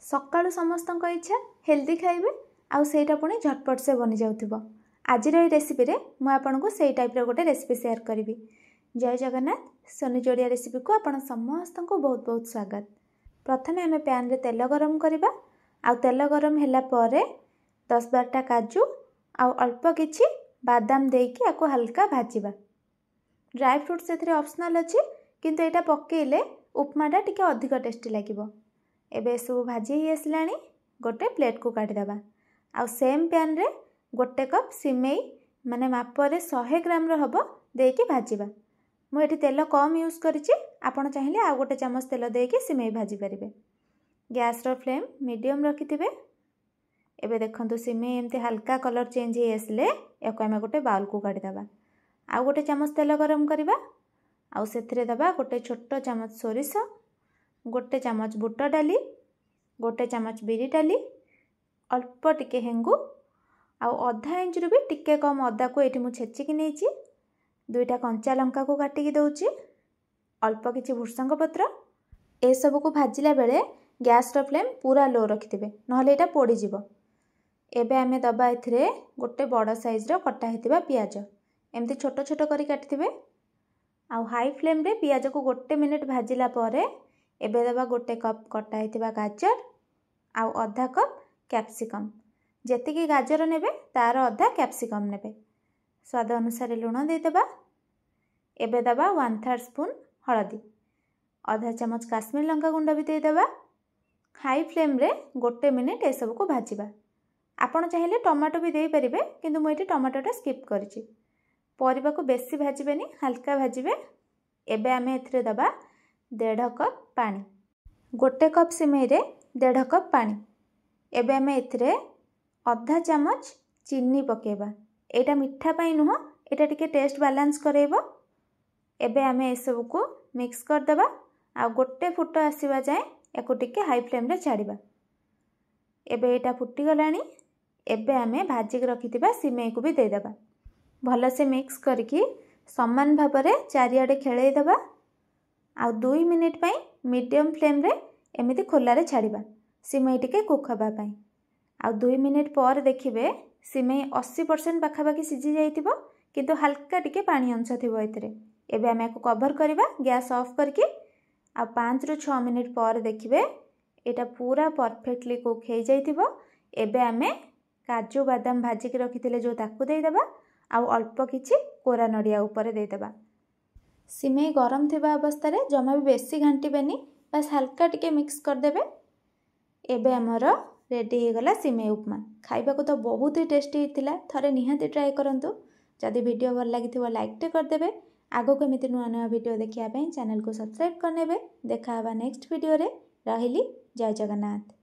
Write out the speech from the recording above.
सकाळु समस्तक इच्छा हेल्दी खाइबे आउ सेटा पुणी झटपट से बनी जाउथिबो। आज रेसिपी रे मु आपनको सेई टाइप रो गोटे रेसिपी शेयर करी। जय जगन्नाथ। सोनी जोड़िया रेसिपी को आपण समस्त को बहुत बहुत स्वागत। प्रथमे आम पैन रे तेल गरम करबा आउ तेल गरम हैला परे 10-12टा काजू आउ अल्प किछि बादाम देकी आको हल्का भाजिबा। ड्राई फ्रूट से ऑप्शनल अच्छी किंतु एटा पकेइले उपमाटा टिके अधिक टेस्टी लागिबो। एबे सब भाजी ही आसलानी गोटे प्लेट को काटिदेबा। आउ सेम पैन रे गोटे कप सिमेई माने मापरे 100 ग्राम रो हबो देकी भाजिबा। मु एठी तेल कम यूज करिछि, आपण चाहिले आ गोटे चमच तेल देकी सिमेई भाजी परिबे। गैस रो फ्लेम मीडियम रखिथिबे। एबे देखंतु सिमेई एमती हल्का कलर चेंज हे आसले याको आमे गोटे बाउल को काटिदेबा। आउ गोटे चमच तेल गरम करबा आउ सेथिरे दबा गोटे छोटो चमच सोरिष, गोटे चमच बुट डाली, गोटे चमच बिरी डाली, अल्प टिके हेंगु आउ आधा इंच रु भी टिके कम अदा को एठी मु छेचिकी नेछि। 2टा कंचा लंका को काटिकी दउछि, अल्प किछि भुर्संग पत्र। ए सब को भाजिला बेले गैस रो फ्लेम पूरा लो रखिथिबे नहले एटा पोडी जिवो। एबे आमे दबा एथिरे गोटे बड़ साइज रो कटा हेतिबा पियाज एमती छोटो छोटो करी काटिथिबे। आउ हाई फ्लेम रे पियाज को गोटे मिनिट भाजिला परे एबे दबा गोटे कप कटा हेतिबा गाजर आउ आधा कप कैप्सिकम। जेतिकी गाजर नेबे तार आधा कैप्सिकम नेबे। स्वाद अनुसार लुण दे देबा। एबे दबा 1/3 स्पून हळदी, आधा चमच काश्मीर लंका गुंड भी दे देबा। हाई फ्लेम रे गोटे मिनिट ए सब को भाजिबा। आपण चाहिले टमाटो भी दे परिबे किंतु मु एठी टमाटोटा स्किप करछि। परिबा को बेसी भाजिबेनी, हल्का भाजिबे। एबे आमे एथिरे दबा 1.5 कप पानी। गोटे कप सिमेई रे 1.5 कप पानी। एबे आमे एथिरे आधा चमच चीनी पकेबा। एटा मिठा पई नुह, एटा टिके टेस्ट बैलेंस करेबो। एबे आमे ए सब को मिक्स कर देबा आ गोटे फुट आसीबा जाय एको टिके हाई फ्लेम रे छाड़ीबा। एबे एटा फुटी गलानी। एबे आमे भाजी के रखिथिबा सिमेई को भी दे देबा। भलो से मिक्स करके समान भाव रे चारियाडे खेळेई देबा। आ 2 मिनिट पई मीडियम फ्लेम रे एमिति खोला रे छाड़ीबा सिमेई टिके कुक हबा पई। आ 2 मिनिट पर देखिबे सिमेई 80% पाखापाखि सिझी जाइतिबो किंतु हल्का टिके पानी अंश थिबो एथिरे। एबे आमे को कवर करबा गैस ऑफ करके। आ 5 रु 6 मिनिट पर देखिबे एटा पूरा परफेक्टली कुक हे जाइतिबो। एबे आमे काजू बादाम भाजी के रखिथिले जो ताकू दे देबा आउ अल्प किछि कोरा नडिया ऊपर दे देबा। सिमेई गरम थिबा अवस्था रे जमा भी बेसी घांटीबेनी, बस हल्का टिके मिक्स कर देबे। एबे हमर रेडी हे गला सिमेई उपमा। खाइबा को तो बहुत ही टेस्टी हिथिला, थरे निहाती ट्राई करंतु। जदि वीडियो भल लागिथिबो लाइक टे कर देबे। आगो केमिति नुआ नुआ वीडियो देखिया पई चैनल को सब्सक्राइब कर नेबे। देखा हबा नेक्स्ट वीडियो रे। रहिली। जय जगन्नाथ।